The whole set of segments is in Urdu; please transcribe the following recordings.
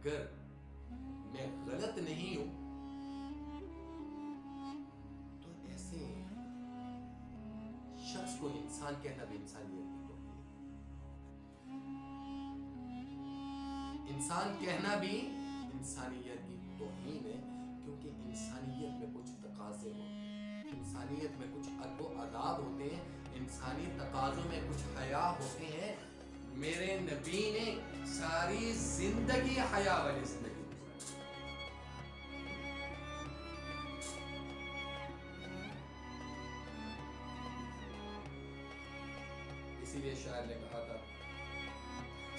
اگر میں غلط نہیں ہوں تو ایسے شخص کو انسان کہنا بھی انسانیت کی توہین ہے. انسان کہنا بھی انسانیت کی توہین ہے، کیونکہ انسانیت میں کچھ تقاضے ہوتے ہیں، انسانیت میں کچھ ادب و آداب ہوتے ہیں، انسانی تقاضوں میں کچھ حیا ہوتے ہیں. میرے نبی نے ساری زندگی حیا والی زندگی گزاری. اسی لیے شاعر نے کہا تھا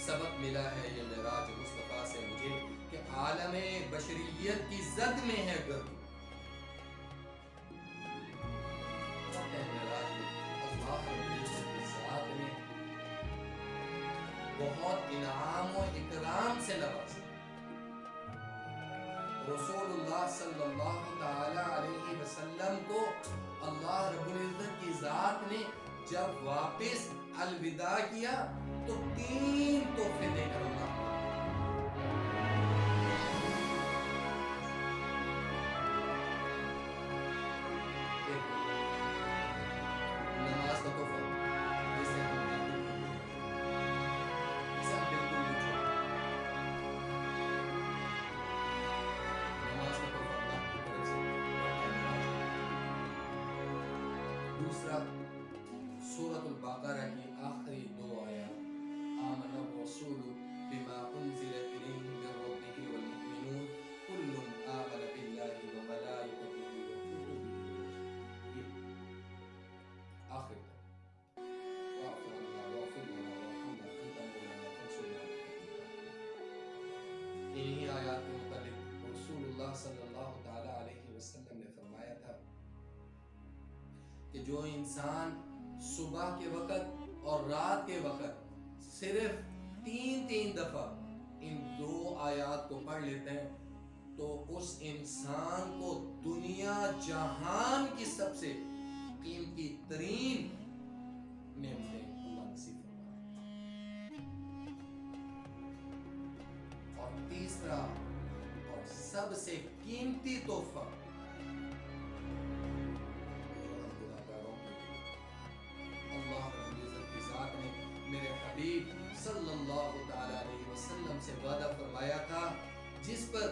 سبق ملا ہے یہ معراج مصطفیٰ سے مجھے کہ عالم بشریت کی زد میں ہے گرد. اللہ رب العزت کی ذات نے بہت انعام و اکرام سے نوازا. رسول اللہ صلی اللہ تعالی علیہ وسلم کو اللہ رب العزت کی ذات نے جب واپس الوداع کیا تو 3 تحفے دے کر اللہ نماز کا تحفہ جسے ہم بالکل نہیں چھوڑتے. نماز کا تحفہ اللہ کی طرف سے. دوسرا سورۃ البقرہ کی آخری 2 آیات آمن الرسول بما انزل الیہ من ربہ والمؤمنون کل آمن باللہ وملائکتہ وکتبہ. آخر تک واغفر لنا واغفر لنا وارحمنا انت مولانا فانصرنا علی القوم الکافرین. انہی آیات کے متعلق رسول اللہ صلی اللہ تعالی علیہ وسلم نے فرمایا تھا کہ جو انسان صبح کے وقت اور رات کے وقت صرف 3 دفعہ ان 2 آیات کو پڑھ لیتے ہیں تو اس انسان کو دنیا جہان کی سب سے قیمتی ترین نعمتیں اللہ نصیب فرمائے. اور تیسرا اور سب سے قیمتی تحفہ اللہ رب العزت کی ذات نے میرے حبیب صلی اللہ تعالی علیہ وسلم سے وعدہ فرمایا تھا، جس پر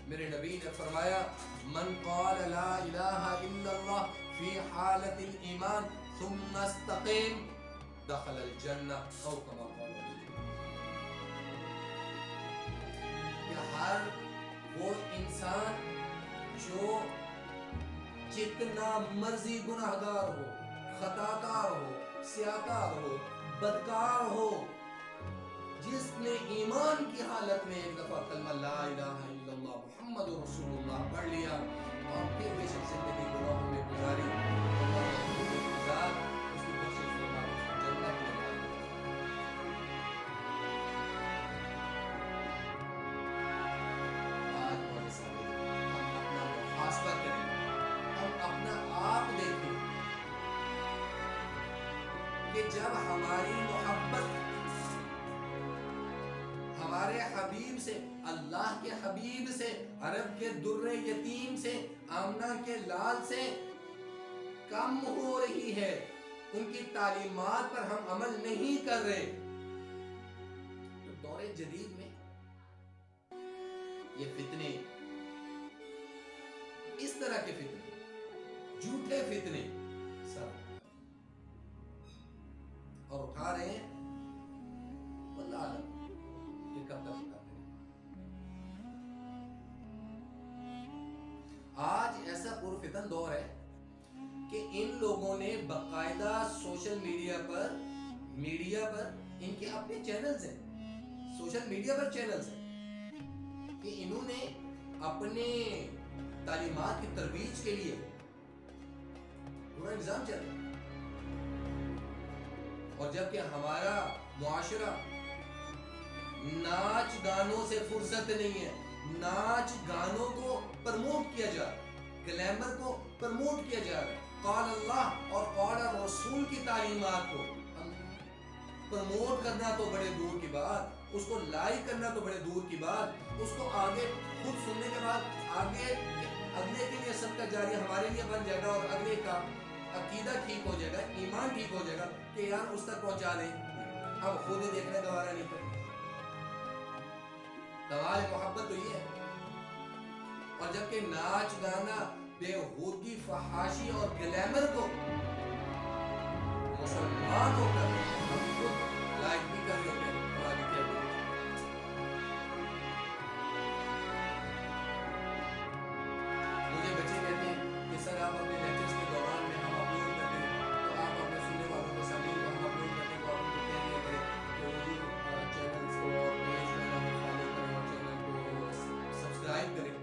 میرے نبی نے فرمایا من قال لا الہ الا اللہ فی حالت الایمان ثم استقیم دخل الجنہ او کما قال. کہ ہر وہ انسان جو جتنا مرضی گناہگار ہو، خطاکار ہو، سیاکار ہو، بدکار ہو، جس نے ایمان کی حالت میں ایک دفعہ کلمہ لا الہ الا اللہ محمد رسول اللہ پڑھ لیا اور پھر بے شک زندگی گناہوں میں گزاری، اللہ کی ذات اس کی بخشش فرما جنت میں داخل. آج ہمارے سامنے ہم اپنا محاسبہ کریں، ہم اپنا آپ دیکھیں کہ جب ہماری محبت ہمارے حبیب سے، اللہ کے حبیب سے، عرب کے در یتیم سے، آمنہ کے لال سے کم ہو رہی ہے، ان کی تعلیمات پر ہم عمل نہیں کر رہے، تو دور جدید میں یہ فتنے، اس طرح کے فتنے، جھوٹے فتنے سب اور اٹھا رہے ہیں. واللہ عالم یہ کب تک اٹھاتے ہیں. آج ایسا پرفتن دور ہے کہ ان لوگوں نے باقاعدہ سوشل میڈیا پر ان کے اپنے چینلز ہیں، سوشل میڈیا پر چینلز ہیں کہ انہوں نے اپنے تعلیمات کی ترویج کے لیے پورا نظام چل رہا ہے. اور جبکہ ہمارا معاشرہ ناچ گانوں سے فرصت نہیں ہے، ناچ گانوں کو پرموٹ کیا جا رہا ہے، گلیمر کو پرموٹ کیا جا رہا ہے، قال اللہ اور قال رسول کی تعلیمات کو پرموٹ کرنا تو بڑے دور کی بات، اس کو لائک کرنا تو بڑے دور کی بات، اس کو آگے خود سننے کے بعد آگے اگلے کے لیے صدقہ جاری ہمارے لیے بن جائے گا، اور اگلے کا عقیدہ ٹھیک ہو جائے گا، ایمان ٹھیک ہو جائے گا کہ یار اس تک پہنچا دیں، اب خود ہی دیکھنے گوارا نہیں کریں۔ دوال محبت تو یہ ہے۔ اور جبکہ ناچ گانا، بےہودگی، فحاشی اور گلیمر کو مسلمان ہو کر ہم خود لائک بھی کر لیتے ہیں اور آگے کیا کریں۔ مجھے بچے کہتے ہیں کہ سر آپ اپنے لیکچرز کے دوران میں ہم اپلوڈ کرتے ہیں تو آپ اپنے سننے والوں کو سامعین کو ہم اپلوڈ کرتے ہیں تو آپ ان کو کہہ دیا کریں کہ وہ چینلز کو اور پیج میں ہمیں فالو کریں اور چینل کو سبسکرائب کریں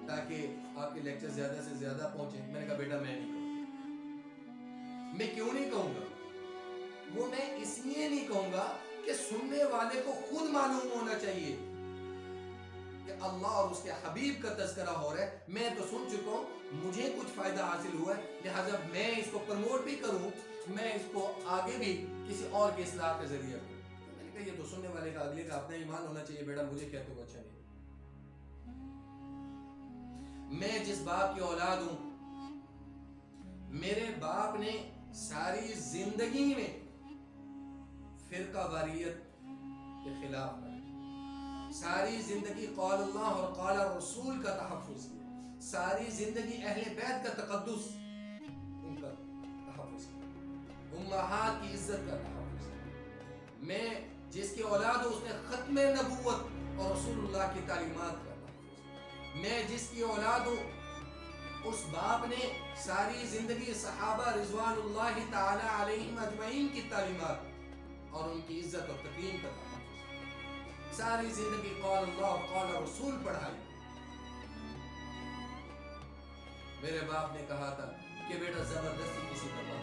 تاکہ آپ کے لیکچر زیادہ سے زیادہ پہنچیں۔ میں نے کہا بیٹا میں نہیں کہوں گا۔ میں کیوں نہیں کہوں گا؟ وہ میں اس لیے نہیں کہوں گا کہ سننے والے کو خود معلوم ہونا چاہیے کہ اللہ اور اس کے حبیب کا تذکرہ ہو رہا ہے، میں تو سن چکا ہوں، مجھے کچھ فائدہ حاصل ہوا ہے، لہٰذا میں اس کو پروموٹ بھی کروں، میں اس کو آگے بھی کسی اور کے اصلاح کے ذریعے کروں۔ تو میں نے کہا یہ تو سننے والے کا اگلے کا اپنا ایمان ہونا چاہیے، بیٹا مجھے کہتے ہو اچھا نہیں۔ میں جس باپ کی اولاد ہوں، میرے باپ نے ساری زندگی میں فرقہ واریت کے خلاف ہے، ساری زندگی قال اللہ اور قال رسول کا تحفظ کیا، ساری زندگی اہل بیت کا تقدس، ان کا تحفظ کیا، امہات کی عزت کا تحفظ کیا۔ میں جس کی اولاد ہوں اس نے ختم نبوت اور رسول اللہ کی تعلیمات کا تحفظ کیا۔ میں جس کی اولاد ہوں اس باپ نے ساری زندگی صحابہ رضوان اللہ تعالی علیہم اجمعین کی تعلیمات اور ان کی عزت اور تکریم کا تحفظ، ساری زندگی قال اللہ اور قال رسول پڑھائی۔ میرے باپ نے کہا تھا کہ بیٹا زبردستی کسی پر مت۔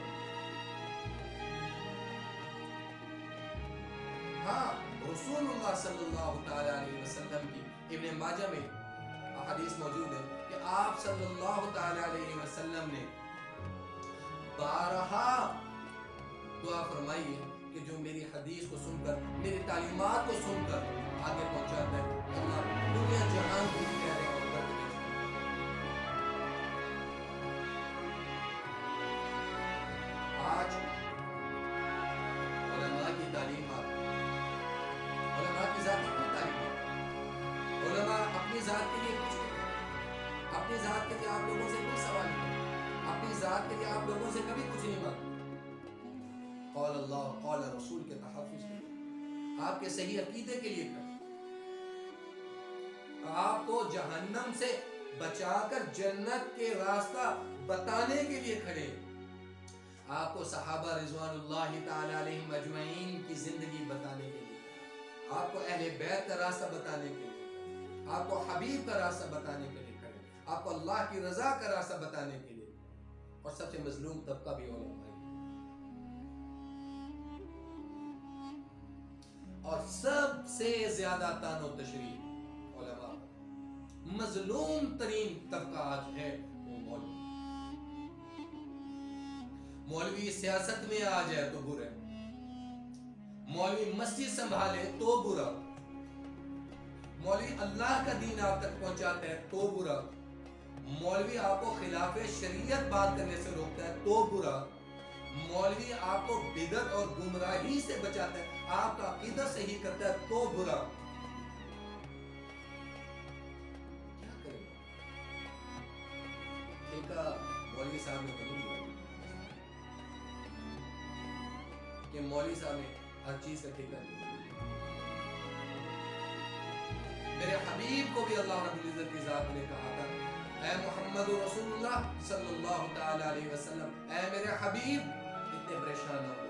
ہاں رسول اللہ صلی اللہ تعالی علیہ وسلم کی ابن ماجہ میں حدیث موجود ہے کہ آپ صلی اللہ تعالی علیہ وسلم نے بارہا دعا فرمائی ہے کہ جو میری حدیث کو سن کر، میری تعلیمات کو سن کر آگے پہنچاتا ہے، اللہ دنیا جہان کو پیارے اور برکت دے۔ آج علماء کی تعلیمات، علماء کی ذات کی تعلیمات، علماء اپنی ذات کے لیے کچھ نہیں، اپنی ذات کے لیے آپ لوگوں سے کوئی سوال نہیں، اپنی ذات کے لیے آپ لوگوں سے کبھی کچھ نہیں مانگتے۔ قال اللہ اور قال رسول کے تحفظ کے لیے، آپ کے صحیح عقیدے کے لیے کریں، آپ کو جہنم سے بچا کر جنت کے راستہ بتانے کے لیے کھڑے، آپ کو صحابہ رضوان اللہ تعالی علیہم اجمعین کی زندگی بتانے کے لیے، آپ کو اہل بیت کا راستہ بتانے کے لیے، آپ کو حبیب کا راستہ بتانے کے لیے کھڑے، آپ کو اللہ کی رضا کا راستہ بتانے کے لیے، اور سب سے مظلوم طبقہ بھی علماء، اور سب سے زیادہ تان و تشریح علماء۔ مظلوم ترین طبقہ آج ہے وہ مولوی۔ مولوی سیاست میں آ جائے تو برا، مولوی مسجد سنبھالے تو برا، مولوی اللہ کا دین آپ تک پہنچاتا ہے تو برا، مولوی آپ کو خلاف شریعت بات کرنے سے روکتا ہے تو برا، مولوی آپ کو بدعت اور گمراہی سے بچاتا ہے، آپ کا عقیدہ صحیح کرتا ہے تو برا۔ کیا کریں؟ ٹھیکہ مولوی صاحب نے بنی کہ مولوی صاحب نے ہر چیز کا ٹھیکہ لیا۔ میرے حبیب کو بھی اللہ رب العزت کی ذات نے کہا تھا اے محمد رسول اللہ صلی اللہ تعالی علیہ وسلم، اے میرے حبیب اتنے پریشان نہ ہو،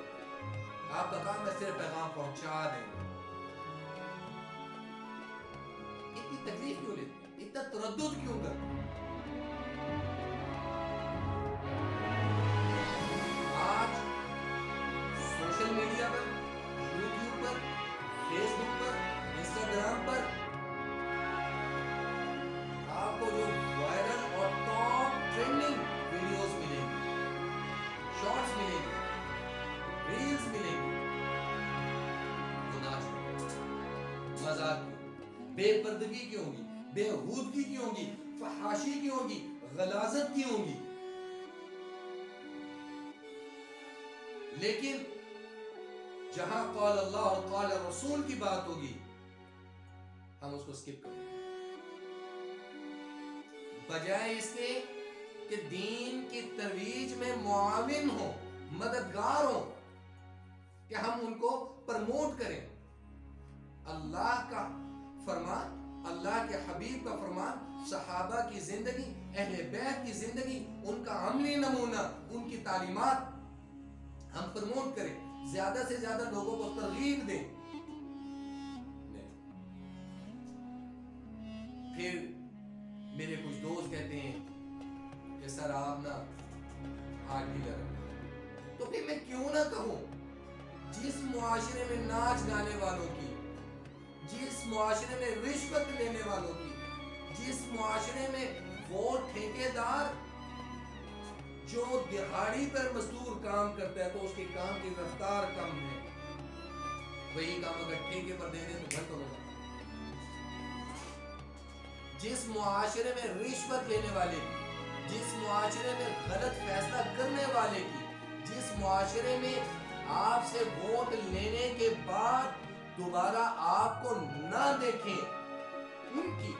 آپ کا کام ہے صرف پیغام پہنچا دیں۔ اتنی تکلیف کیوں لیتے، اتنا تردد کیوں کرتے؟ آج سوشل میڈیا پر، یوٹیوب پر، فیس بک پر، انسٹاگرام پر آپ کو جو وائرل اور ٹاپ ٹرینڈنگ ویڈیوز ملیں گی، شارٹس ملیں گی، ریلز ملیں گی، وہ ناچ بے پردگی کی ہوں گی، بے حودگی کی ہوں گی، فحاشی کی ہوں گی، غلاظت کی ہوں گی، لیکن جہاں قال اللہ اور قال رسول کی بات ہوگی ہم اس کو سکپ کریں گے، بجائے اس کے کہ دین کی ترویج میں معاون ہوں، مددگار ہوں، کہ ہم ان کو پرموٹ کریں۔ اللہ کا فرمان، اللہ کے حبیب کا فرمان، صحابہ کی زندگی، اہل بیت کی زندگی، ان کا عملی نمونہ، ان کی تعلیمات ہم پرموٹ کریں، زیادہ سے زیادہ لوگوں کو ترغیب دیں۔ پھر میرے کچھ دوست کہتے ہیں کہ سر آپ نا ہارٹ ڈیلر ہیں، تو پھر میں کیوں نہ کہوں جس معاشرے میں ناچ گانے والوں کی، جس معاشرے میں رشوت لینے والوں کی، جس معاشرے میں وہ ٹھیکیدار جو دہاڑی پر مزدور کام کرتا ہے تو اس کے کام کی رفتار کم ہے، وہی کام اگر ٹھیکے پر دے دیں تو گھر تو لگا۔ جس معاشرے میں رشوت لینے والے کی، جس معاشرے میں غلط فیصلہ کرنے والے کی، جس معاشرے میں آپ سے ووٹ لینے کے بعد دوبارہ آپ کو نہ دیکھیں ان کی،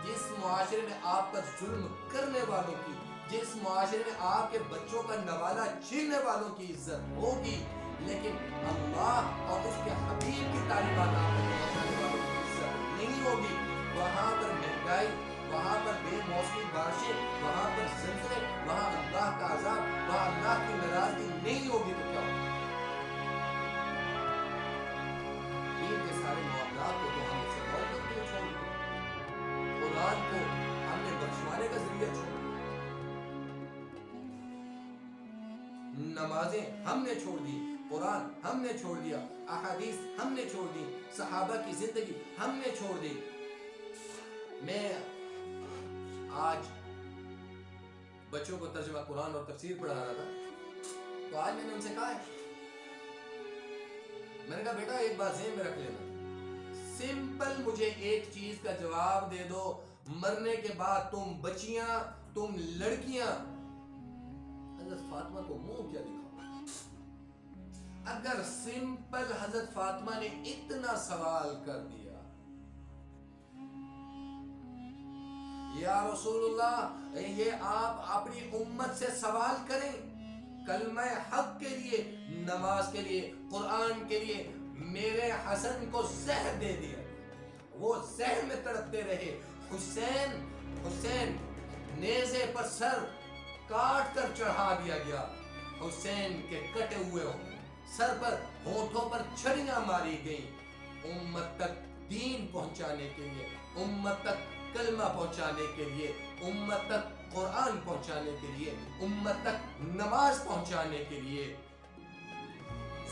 جس معاشرے میں آپ پر ظلم کرنے والوں کی، جس معاشرے میں آپ کے بچوں کا نوالہ چھیننے والوں کی عزت ہوگی، لیکن اللہ اور اس کے حبیب کی تعلیمات آپ کو پہنچانے والوں کی عزت نہیں ہوگی، وہاں پر مہنگائی، وہاں پر بے موسمی بارشیں، وہاں پر زلزلے، وہاں اللہ کا عذاب، وہاں اللہ کی ناراضگی نہیں ہوگی تو کیا ہوگا؟ دین کے سارے معاملات کو تو ہم نے سے غور کرتے ہوئے چھوڑ دیا، قرآن کو ہم نے بخشوانے کا ذریعہ چھوڑ دیا، نمازیں ہم نے چھوڑ دی، قرآن ہم نے چھوڑ دیا، احادیث ہم نے چھوڑ دی، صحابہ کی زندگی ہم نے چھوڑ دی۔ میں آج بچوں کو ترجمہ قرآن اور تفسیر پڑھا رہا تھا، تو آج میں نے ان سے کہا ہے، میں نے کہا بیٹا ایک بات ذہن میں رکھ لینا، سمپل مجھے ایک چیز کا جواب دے دو، مرنے کے بعد تم بچیاں، تم لڑکیاں حضرت فاطمہ کو منہ کیا دکھاؤ؟ اگر سمپل حضرت فاطمہ نے اتنا سوال کر دیا، یا رسول اللہ یہ آپ اپنی امت سے سوال کریں، کلمہ حق کے لیے، نماز کے لیے، قرآن کے لیے، میرے حسن کو زہر دے دیا، وہ زہر میں تڑپتے رہے، حسین نیزے پر سر کاٹ کر چڑھا دیا گیا، حسین کے کٹے ہوئے سر پر، ہونٹوں پر چھڑیاں ماری گئیں، امت تک دین پہنچانے کے لیے، امت تک کلمہ پہنچانے کے لیے، امت تک قرآن پہنچانے کے لیے، امت تک نماز پہنچانے کے لیے۔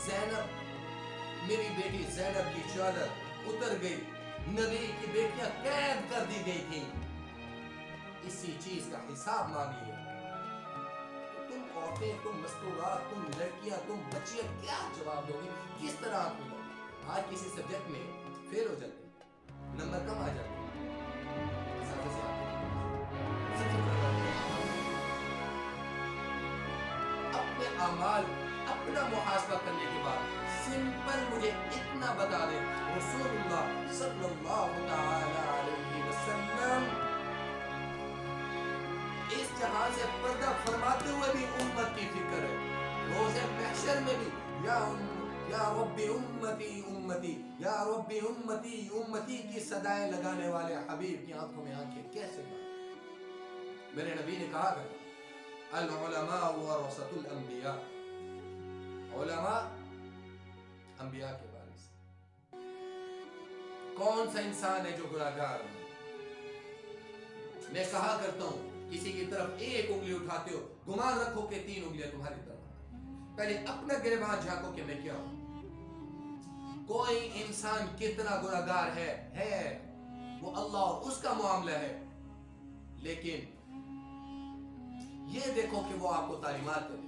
زینب، میری بیٹی زینب کی چادر اتر گئی، نبی کی بیٹیاں قید کر دی گئی تھیں، اسی چیز کا حساب مانگیے۔ تم عورتیں، تم مستورات، تم لڑکیاں، تم بچیاں کیا جواب دو گی؟ کس طرح آپ کو؟ آج کسی سبجیکٹ میں فیل ہو جاتے ہیں، نمبر کم آ جاتے ہیں، اپنے اعمال، اپنا محاسبہ کرنے کے بعد سمپل مجھے اتنا بتا دیں، رسول اللہ صلی اللہ تعالی علیہ وسلم اس جہاں سے پردہ فرماتے ہوئے بھی امت کی فکر ہے، روز محشر میں بھی یا رب امتی امتی، یا رب امتی امتی کی صدائیں لگانے والے حبیب کی آنکھوں میں آنکھیں کیسے بات؟ میرے نبی نے کہا کہ العلماء ورثۃ الانبیاء، علماء انبیاء کے وارث۔ کون سا انسان ہے جو گناہگار ہے؟ میں کہا کرتا ہوں کسی کی طرف ایک انگلی اٹھاتے ہو، گمان رکھو کہ 3 انگلیاں تمہاری طرف، پہلے اپنا گریبان جھانکو کہ میں کیا ہوں۔ کوئی انسان کتنا گناہگار ہے وہ اللہ اور اس کا معاملہ ہے، لیکن یہ دیکھو کہ وہ آپ کو تعلیمات کرے،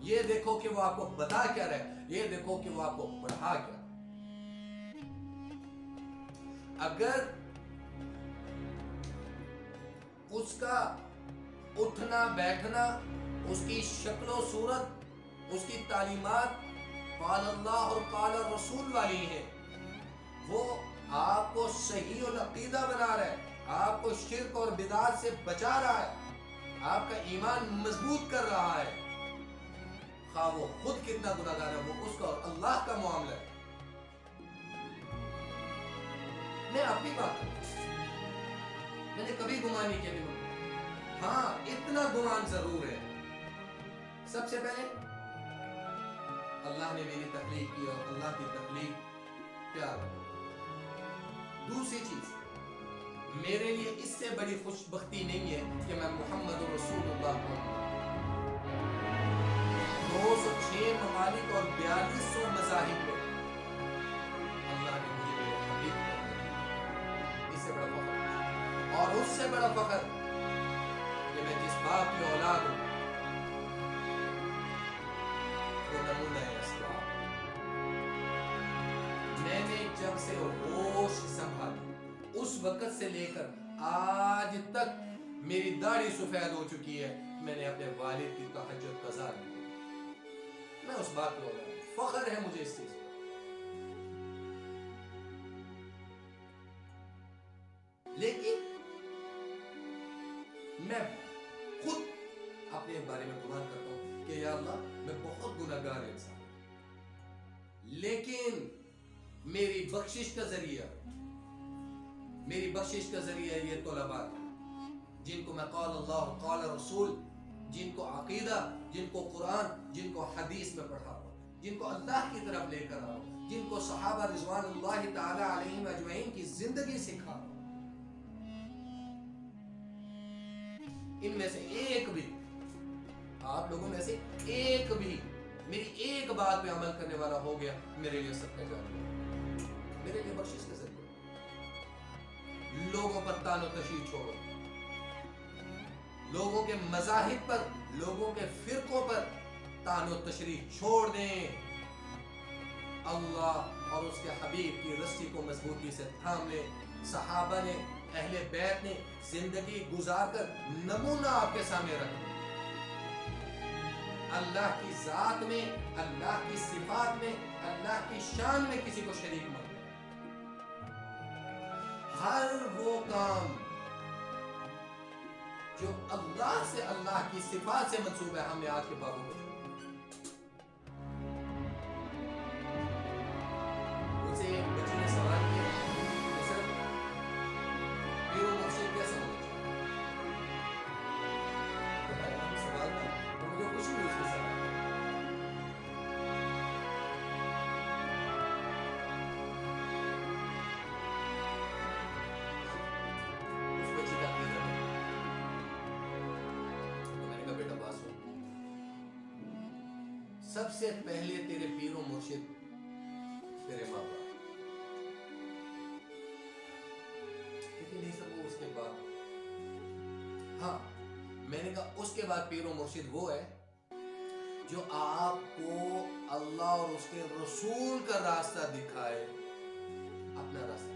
یہ دیکھو کہ وہ آپ کو بتا کیا رہے، یہ دیکھو کہ وہ آپ کو پڑھا کیا۔ اگر اس کا اٹھنا بیٹھنا، اس کی شکل و صورت، اس کی تعلیمات قال اللہ اور قال رسول والی ہیں. وہ آپ کو صحیح العقیدہ بنا رہا ہے، آپ کو شرک اور بدعات سے بچا رہا ہے، آپ کا ایمان مضبوط کر رہا ہے. خواہ وہ خود کتنا گناہگار ہے، وہ اس کا اور اللہ کا معاملہ ہے. میں اپنی بات کروں، میں نے کبھی گمان نہیں کیا. ہاں اتنا گمان ضرور ہے. سب سے پہلے اللہ نے میری تخلیق کی اور اللہ کی تخلیق پیار ہے. دوسری چیز، میرے لیے اس سے بڑی خوش بختی نہیں ہے کہ میں محمد رسول اللہ کو 206 ممالک اور 4200 مذاہب میں اللہ نے مجھے میرے حبیب کو دیا. اس سے بڑا فخر اور اس سے بڑا فخر کہ میں جس باپ کی اولاد ہوں وہ نمونہ اسلام. میں نے جب سے ہوش سنبھالی اس وقت سے لے کر آج تک میری داڑھی سفید ہو چکی ہے، میں نے اپنے والد کی تہجد قضا کی. میں اس بات کو فخر ہے مجھے اس چیز پر. لیکن میں خود اپنے بارے میں گمان کرتا ہوں کہ یا اللہ میں بہت گناہگار انسان ہوں، لیکن میری بخشش کا ذریعہ یہ طلباء جن کو میں قال اللہ قال رسول، جن کو عقیدہ، جن کو قرآن، جن کو حدیث میں پڑھا ہوں، جن کو اللہ کی طرف لے کر آؤ، جن کو صحابہ رضوان اللہ تعالی علیہم اجمعین کی زندگی سکھا، ان میں سے ایک بھی، آپ لوگوں میں سے ایک بھی میری ایک بات پہ عمل کرنے والا ہو گیا، میرے لیے سب کا جاری ہے، میرے لیے بخشش کا ذریعہ. لوگوں پر تان و تشیع چھوڑو، لوگوں کے مذاہب پر، لوگوں کے فرقوں پر تان و تشریح چھوڑ دیں. اللہ اور اس کے حبیب کی رسی کو مضبوطی سے تھام لیں. صحابہ نے، اہل بیت نے زندگی گزار کر نمونہ آپ کے سامنے رکھا. اللہ کی ذات میں، اللہ کی صفات میں، اللہ کی شان میں کسی کو شریک مت. ہر وہ کام جو اللہ سے، اللہ کی صفات سے منسوب ہے، ہم نے آج کے بابوں کو ان سے ایک بچی نے سوال کیا کہ سر پیر و مرشد کیا سمجھ سوال تھا اور مجھے خوشی ہوئی اس کے ساتھ. سب سے پہلے تیرے پیر و مرشد تیرے ماں باپ، لیکن نہیں سر وہ اس کے بعد. ہاں میں نے کہا اس کے بعد پیر و مرشد وہ ہے جو آپ کو اللہ اور اس کے رسول کا راستہ دکھائے، اپنا راستہ،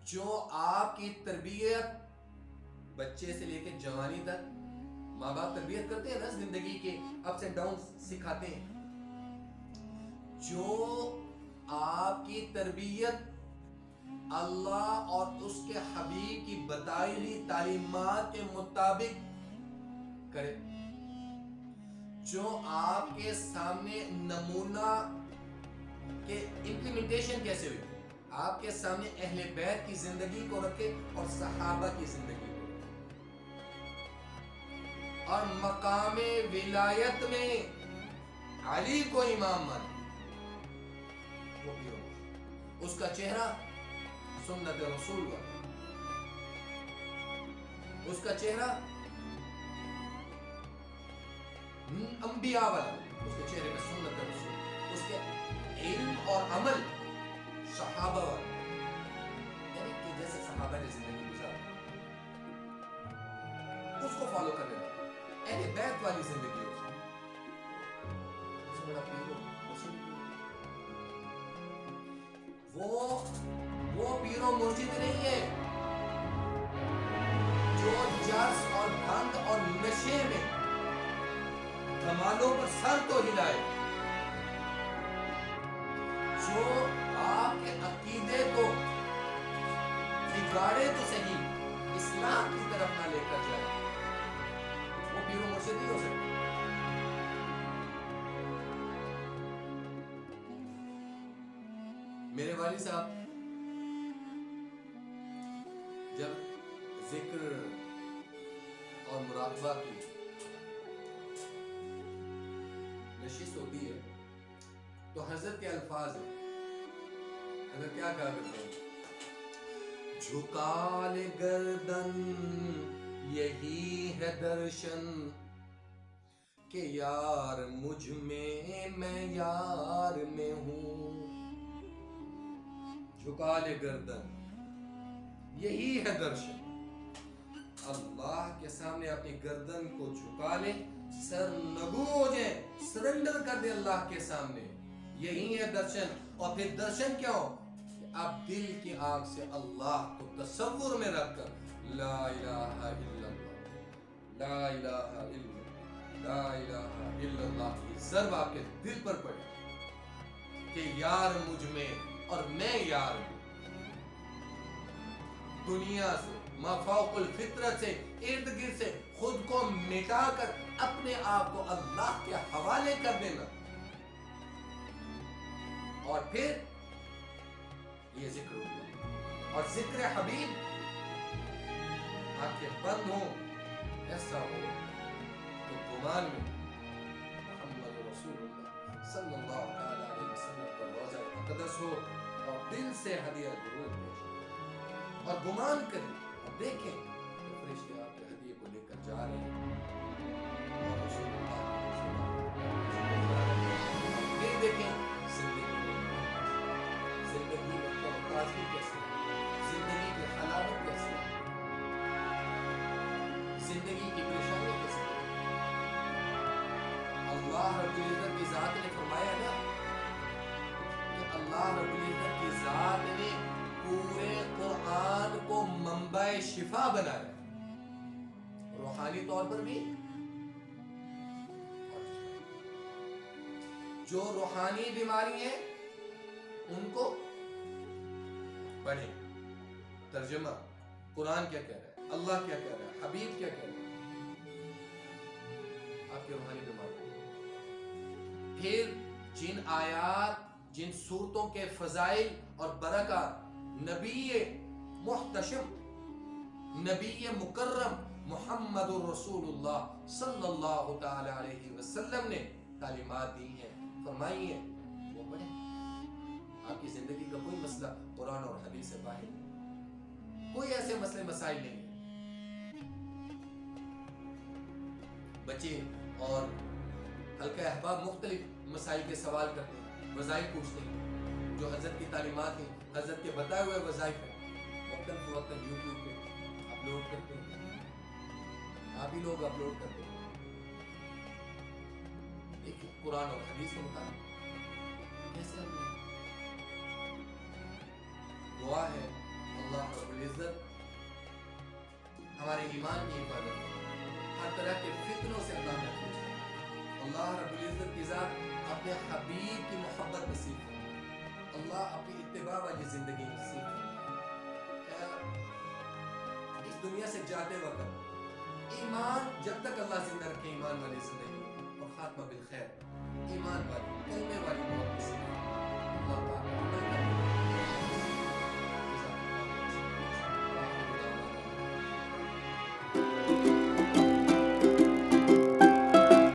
جو آپ کی تربیت بچے سے لے کے جوانی تک، ماں باپ تربیت کرتے ہیں نا، زندگی کے اپس اینڈ ڈاؤن سکھاتے ہیں، جو آپ کی تربیت اللہ اور اس کے حبیب کی بتائی ہوئی تعلیمات کے مطابق کرے، جو آپ کے سامنے نمونہ کے امپلیمنٹیشن کیسے ہوئی، آپ کے سامنے اہل بیت کی زندگی کو رکھے اور صحابہ کی زندگی کو، اور مقام ولایت میں علی کو امام مانے. اس کا چہرہ سنت رسول والا، اس کا چہرہ انبیاء والا، اس کے چہرے پہ سنت رسول، اس کے علم اور عمل صحابہ والا، یعنی کہ جیسے صحابہ نے زندگی گزاری اس کو فالو کرنے والا، اہل بیت والی زندگی ہو. بڑا پیر وہ پیر و مرشد نہیں ہے، جو جرس اور بھنگ اور نشے میں کمالوں پر سر تو ہلائے، جو آپ کے عقیدے کو بگاڑے تو صحیح، اسلام کی طرف نہ لے کر جائے، وہ پیر و مرشد نہیں ہو سکتا۔ میرے والد صاحب جب ذکر اور مراقبہ کی نشست ہوتی ہے تو حضرت کے الفاظ ہیں، حضرت کیا کہا کرتے ہیں؟ جھکا لے گردن یہی ہے درشن کہ یار مجھ میں یار میں ہوں۔ جھکا لے گردن یہی ہے درشن، اللہ کے سامنے اپنی گردن کو جھکا لے، سر نگو ہو جائے، سرنڈر کر دے اللہ کے سامنے، یہی ہے درشن۔ اور پھر درشن کیا ہو؟ اب دل کی آنکھ سے اللہ کو تصور میں رکھ کر لا الہ الا اللہ، لا الہ الا اللہ، لا الہ الا اللہ کی ضرب آپ کے دل پر پڑے کہ یار مجھ میں اور میں یار ہوں۔ دنیا سے، ما فوق الفطرت سے، ارد گرد سے خود کو مٹا کر اپنے آپ کو اللہ کے حوالے کر دینا، اور پھر یہ ذکر ہوگا، اور ذکر حبیب آنکھیں بند ہوں، ایسا ہو تو گمان میں محمد رسول اللہ صلی اللہ علیہ وسلم کا روضہ اقدس ہو، اور دل سے ہدیہ درود پیش اور گمان کریں اور دیکھیں کہ فرشتے آپ کے ہدیے کو لے کر جا رہے ہیں، اور رسول اللہ پھر دیکھیں زندگی میں تازگی کیسے، زندگی کی حلاوت کیسے، زندگی کی پریشانی کیسے۔ اللہ رب العزت کی ذات نے فرمایا نا کہ اللہ رب العزت کی ذات نے پورے قرآن کو منبع شفا بنایا، روحانی طور پر بھی جو روحانی بیماری ہے ان کو پڑھیں، ترجمہ قرآن کیا کہہ رہا ہے، اللہ کیا کہہ رہا ہے، حبیب کیا کہہ رہا ہے، آپ کی روحانی بیماری۔ پھر جن آیات، جن صورتوں کے فضائل اور برکات نبی محتشم، نبی مکرم محمد الرسول اللہ صلی اللہ تعالی علیہ وسلم نے تعلیمات دی ہیں، فرمائی ہیں، وہ پڑھیں۔ آپ کی زندگی کا کوئی مسئلہ قرآن اور حدیث سے باہر نہیں، کوئی ایسے مسئلے مسائل نہیں ہیں۔ بچے اور حلقہ احباب مختلف مسائل کے سوال کرتے ہیں، وظائف پوچھتے ہیں، جو حضرت کی تعلیمات ہیں، حضرت کے بتائے ہوئے وظائف ہیں، وقتاً فوقتاً یوٹیوب پہ اپلوڈ کرتے ہیں، آپ ہی لوگ اپلوڈ کرتے ہیں۔ دیکھیں قرآن اور حدیث کے مطابق کیسے ہم دعا ہے اللہ رب العزت ہمارے ایمان کی حفاظت کرے، ہر طرح کے فتنوں سے اللہ محفوظ کرے۔ اللہ رب العزت کی ذات اپنے حبیب کی محبت نصیب کرے، اللہ اپنی اتباع والی زندگی نصیب کرے۔ اس دنیا سے جاتے وقت ایمان جب تک اللہ زندہ رکھے، ایمان والی زندگی اور خاتمہ بالخیر، ایمان والی، کلمے والی